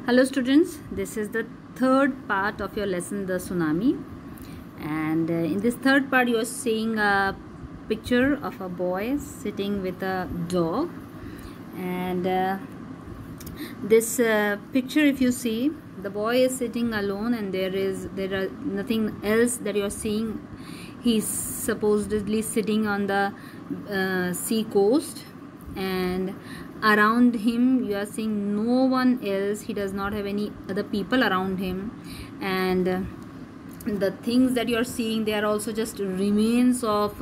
Hello students, this is the third part of your lesson, the tsunami, and in this third part you are seeing a picture of a boy sitting with a dog. And this picture, if you see, the boy is sitting alone and there are nothing else that you are seeing. He's supposedly sitting on the sea coast, and around him you are seeing no one else. He does not have any other people around him, and the things that you are seeing, they are also just remains of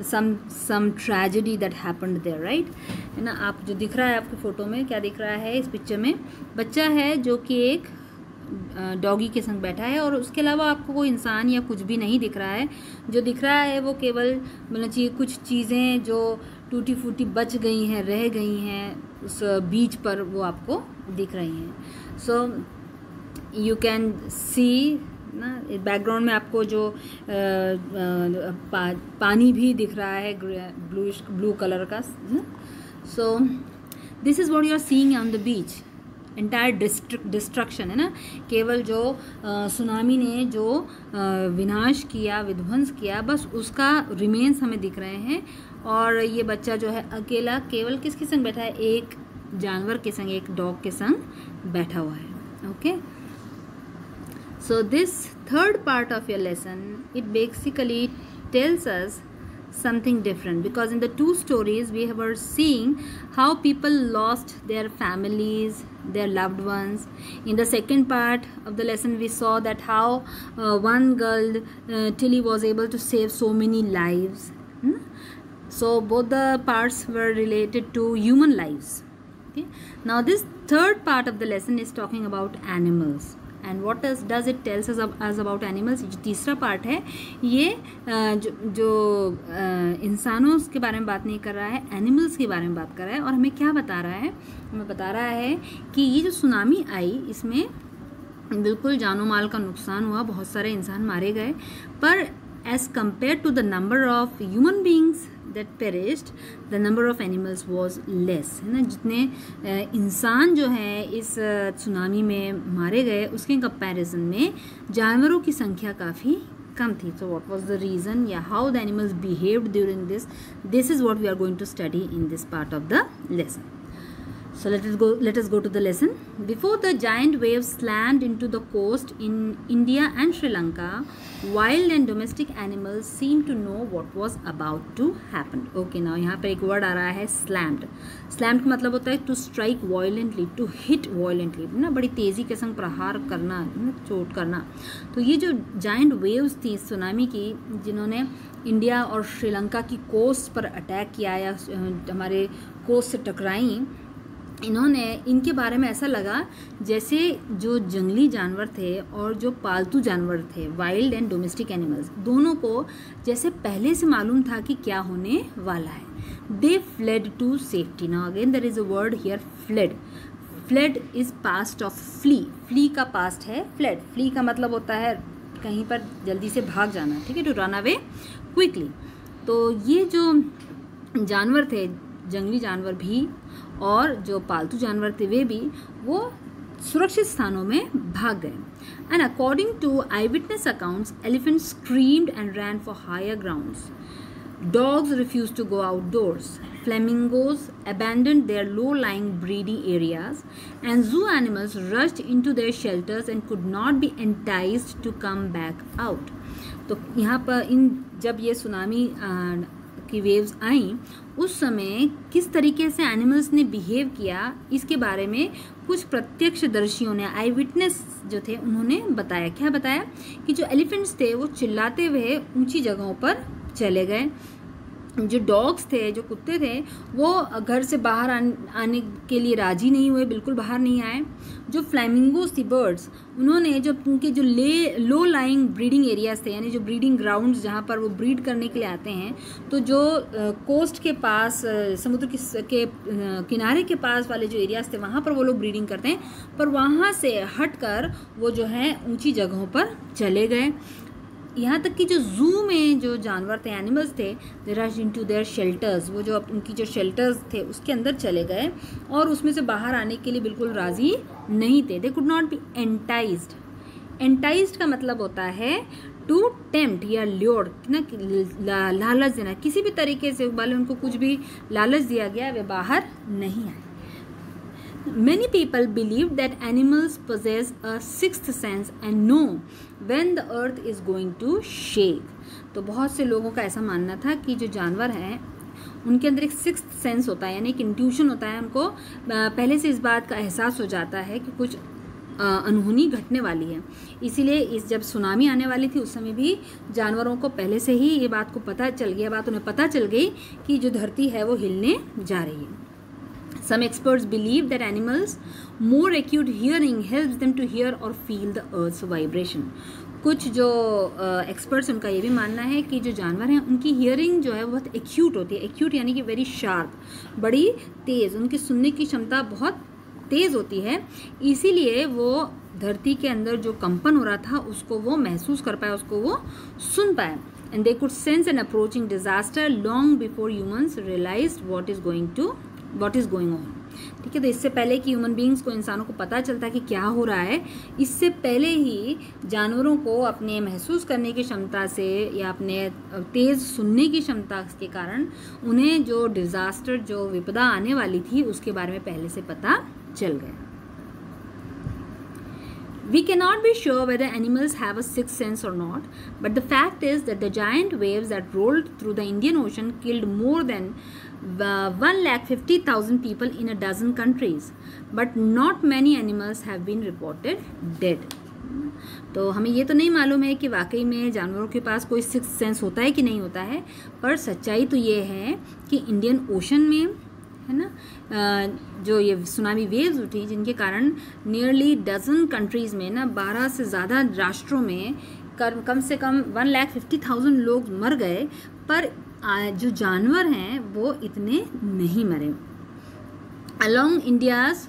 some tragedy that happened there, right? है ना। आप जो दिख रहा है आपकी photo में, क्या दिख रहा है? इस पिक्चर में बच्चा है जो कि एक डॉगी के संग बैठा है, और उसके अलावा आपको कोई इंसान या कुछ भी नहीं दिख रहा है। जो दिख रहा है वो केवल मतलब चाहिए कुछ चीज़ें जो टूटी फूटी बच गई हैं, रह गई हैं उस बीच पर, वो आपको दिख रही हैं। सो यू कैन सी ना, बैकग्राउंड में आपको जो पानी भी दिख रहा है, ब्लू कलर का। So this is what you are seeing on the beach. Entire destruction है ना, केवल जो सुनामी ने जो विनाश किया, विध्वंस किया, बस उसका रिमेन्स हमें दिख रहे हैं। और ये बच्चा जो है अकेला केवल किसके संग बैठा है? एक जानवर के संग, एक डॉग के संग बैठा हुआ है। Okay, so this third part of your lesson, it basically tells us something different, because in the two stories we were seeing how people lost their families, their loved ones. In the second part of the lesson we saw that how one girl, Tilly, was able to save so many lives. So both the parts were related to human lives. Okay, now this third part of the lesson is talking about animals. And what does it tells us about animals? जो तीसरा part है ये जो इंसानों के बारे में बात नहीं कर रहा है, एनिमल्स के बारे में बात कर रहा है। और हमें क्या बता रहा है? हमें बता रहा है कि ये जो सुनामी आई, इसमें बिल्कुल जानो माल का नुकसान हुआ, बहुत सारे इंसान मारे गए, पर as compared to the number of human beings that perished, the number of animals was less, है ना। जितने इंसान जो है इस सुनामी में मारे गए, उसके कंपैरिजन में जानवरों की संख्या काफ़ी कम थी। So what was the reason? Yeah, how the animals behaved during this? This is what we are going to study in this part of the lesson. So let us go to the lesson. Before the giant waves slammed into the coast in India and Sri Lanka, wild and domestic animals seemed to know what was about to happen. Okay, now यहाँ पर एक word आ रहा है slammed. Slammed का मतलब होता है to strike violently, to hit violently, ना, बड़ी तेज़ी के संग प्रहार करना, चोट करना। तो ये जो giant waves थी सुनामी की, जिन्होंने इंडिया और श्रीलंका की कोस्ट पर अटैक किया या हमारे कोस्ट से टकराई, इनके बारे में ऐसा लगा जैसे जो जंगली जानवर थे और जो पालतू जानवर थे, वाइल्ड एंड डोमेस्टिक एनिमल्स, दोनों को जैसे पहले से मालूम था कि क्या होने वाला है। They fled to safety. Now again there is a word here, fled. Fled is past of flee. Flee का पास्ट है फ्लेड। फ्ली का मतलब होता है कहीं पर जल्दी से भाग जाना, ठीक है, टू रन अवे क्विकली। तो ये जो जानवर थे, जंगली जानवर भी और जो पालतू जानवर थे वे भी, वो सुरक्षित स्थानों में भाग गए। And according to eyewitness accounts, elephants screamed and ran for higher grounds. Dogs refused to go outdoors. Flamingos abandoned their low-lying breeding areas, and zoo animals rushed into their shelters and could not be enticed to come back out. तो यहाँ पर जब ये tsunami की waves आई, उस समय किस तरीके से एनिमल्स ने बिहेव किया, इसके बारे में कुछ प्रत्यक्षदर्शियों ने, आई विटनेस जो थे, उन्होंने बताया। क्या बताया? कि जो एलिफेंट्स थे वो चिल्लाते हुए ऊंची जगहों पर चले गए। जो डॉग्स थे, जो कुत्ते थे, वो घर से बाहर आने के लिए राजी नहीं हुए, बिल्कुल बाहर नहीं आए। जो फ्लैमिंगोस थी, बर्ड्स, उन्होंने जो उनके जो लो लाइंग ब्रीडिंग एरियाज थे, यानी जो ब्रीडिंग ग्राउंड्स जहाँ पर वो ब्रीड करने के लिए आते हैं, तो जो कोस्ट के पास, समुद्र के किनारे के पास वाले जो एरियाज थे, वहाँ पर वो लोग ब्रीडिंग करते हैं, पर वहाँ से हटकर वो जो है ऊंची जगहों पर चले गए। यहाँ तक कि जो ज़ू में जो जानवर थे, एनिमल्स थे, दे रश इनटू देयर शेल्टर्स, वो जो उनकी जो शेल्टर्स थे उसके अंदर चले गए और उसमें से बाहर आने के लिए बिल्कुल राज़ी नहीं थे। They could not be enticed. Enticed का मतलब होता है टू टेम्प्ट या ल्योर ना, लालच देना, किसी भी तरीके से भले उनको कुछ भी लालच दिया गया, वे बाहर नहीं आए। Many people believe that animals possess a sixth sense and know when the earth is going to shake. तो बहुत से लोगों का ऐसा मानना था कि जो जानवर हैं उनके अंदर एक सिक्स्थ सेंस होता है, यानी एक इंट्यूशन होता है, उनको पहले से इस बात का एहसास हो जाता है कि कुछ अनहोनी घटने वाली है। इसीलिए जब सुनामी आने वाली थी उस समय भी जानवरों को पहले से ही ये बात को पता चल गया, उन्हें पता चल गई कि जो धरती है वो हिलने जा रही है। Some experts believe that animals' more acute hearing helps them to hear or feel the earth's vibration. कुछ जो एक्सपर्ट्स उनका ये भी मानना है कि जो जानवर हैं उनकी हियरिंग जो है वो बहुत एक्यूट होती है। एक्यूट यानी कि वेरी शार्प, बड़ी तेज़, उनकी सुनने की क्षमता बहुत तेज़ होती है। इसीलिए वो धरती के अंदर जो कंपन हो रहा था उसको वो महसूस कर पाए, उसको वो सुन पाए। And they could sense an approaching disaster long before humans realised what is going on. ठीक है, तो इससे पहले कि ह्यूमन बींग्स को, इंसानों को पता चलता है कि क्या हो रहा है, इससे पहले ही जानवरों को अपने महसूस करने की क्षमता से या अपने तेज़ सुनने की क्षमता के कारण उन्हें जो डिज़ास्टर, जो विपदा आने वाली थी उसके बारे में पहले से पता चल गया। We cannot be sure whether animals have a sixth sense or not, but the fact is that the giant waves that rolled through the Indian Ocean killed more than 150,000 people in a dozen countries, but not many animals have been reported dead. तो हमें ये तो नहीं मालूम है कि वाकई में जानवरों के पास कोई सिक्स्थ सेंस होता है कि नहीं होता है, पर सच्चाई तो ये है कि इंडियन ओशन में है ना, जो ये सुनामी वेव्स उठी जिनके कारण नियरली डजन कंट्रीज़ में ना 12 से ज़्यादा राष्ट्रों में कम से कम 150,000 लोग मर गए, पर जो जानवर हैं वो इतने नहीं मरे। Along India's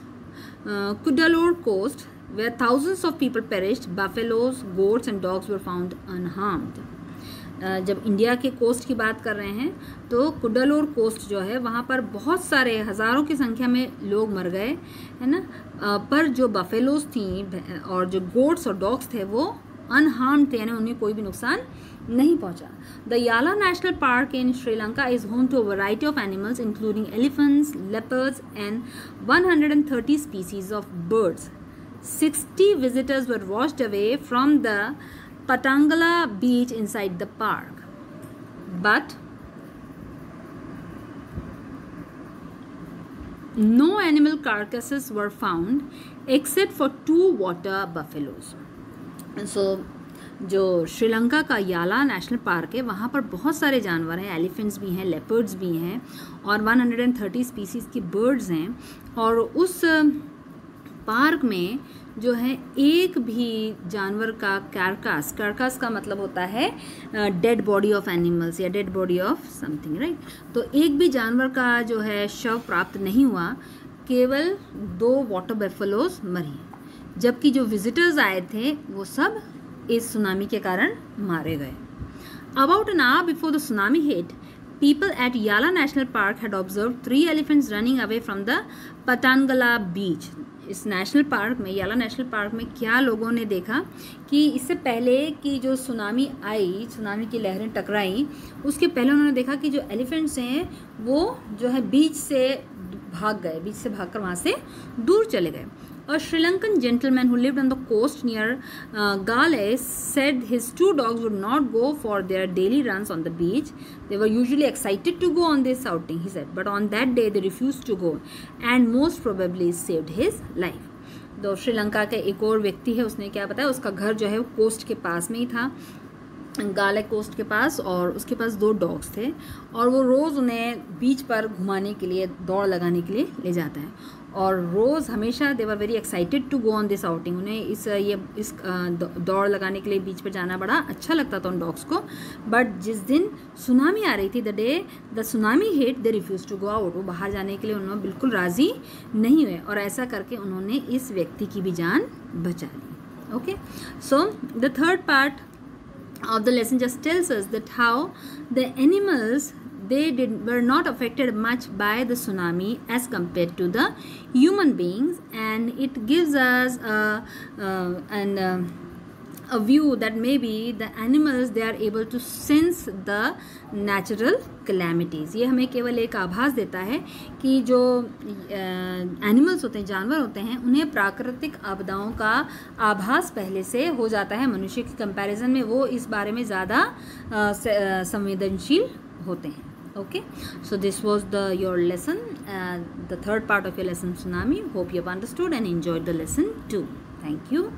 Cuddalore coast where thousands of people perished, buffaloes, goats and dogs were found unharmed. जब इंडिया के कोस्ट की बात कर रहे हैं तो कुडालोर कोस्ट जो है वहाँ पर बहुत सारे हज़ारों की संख्या में लोग मर गए, है ना, पर जो बफेलोज थी और जो गोट्स और डॉग्स थे वो अनहार्म्ड थे, यानी उन्हें कोई भी नुकसान नहीं पहुंचा। The Yala national park in Sri Lanka is home to a variety of animals including elephants, leopards and 130 species of birds. 60 visitors were washed away from the Patangala beach inside the park, but no animal carcasses were found except for 2 water buffaloes. So जो श्रीलंका का याला national park है वहाँ पर बहुत सारे जानवर हैं, एलिफेंट्स भी हैं, लेपर्ड्स भी हैं और 130 स्पीसीज़ की बर्ड्स हैं, और उस पार्क में जो है एक भी जानवर का कार्कास का मतलब होता है डेड बॉडी ऑफ एनिमल्स या dead body of something, right. तो एक भी जानवर का जो है शव प्राप्त नहीं हुआ, केवल 2 वाटर बफेलोज मरी, जबकि जो विजिटर्स आए थे वो सब इस सुनामी के कारण मारे गए। About an hour before the tsunami hit, people at Yala National Park had observed 3 elephants running away from the Patangala beach. इस नेशनल पार्क में, याला नेशनल पार्क में क्या लोगों ने देखा कि इससे पहले कि जो सुनामी आई, सुनामी की लहरें टकराई, उसके पहले उन्होंने देखा कि जो एलिफेंट्स हैं वो जो है बीच से भागकर वहाँ से दूर चले गए। A Sri Lankan gentleman who lived on the coast near Gale said his 2 dogs would not go for their daily runs on the beach. They were usually excited to go on this outing, he said, but on that day they refused to go and most probably saved his life. तो श्रीलंका के एक और व्यक्ति है, उसने क्या बताया, उसका घर जो है वो कोस्ट के पास में ही था, गाले कोस्ट के पास, और उसके पास 2 डॉग्स थे और वो रोज़ उन्हें बीच पर घुमाने के लिए, दौड़ लगाने के लिए ले जाता है, और रोज़ हमेशा they were very excited to go on this outing. उन्हें इस दौड़ लगाने के लिए बीच पर जाना बड़ा अच्छा लगता था उन डॉग्स को। बट जिस दिन सुनामी आ रही थी, the day the tsunami hit, they refuse to go out, वो बाहर जाने के लिए उन्होंने बिल्कुल राज़ी नहीं हुए, और ऐसा करके उन्होंने इस व्यक्ति की भी जान बचा ली। Okay, so the third part of the lesson just tells us that how the animals, were not affected much by the tsunami as compared to the human beings, and it gives us a view that maybe the animals, they are able to sense the natural calamities. ये हमें केवल एक आभास देता है कि जो animals होते हैं, जानवर होते हैं, उन्हें प्राकृतिक आपदाओं का आभास पहले से हो जाता है. मनुष्य के कंपैरिजन में वो इस बारे में ज़्यादा संवेदनशील होते हैं. Okay, so this was your lesson, the third part of your lesson, tsunami. Hope you have understood and enjoyed the lesson too. Thank you.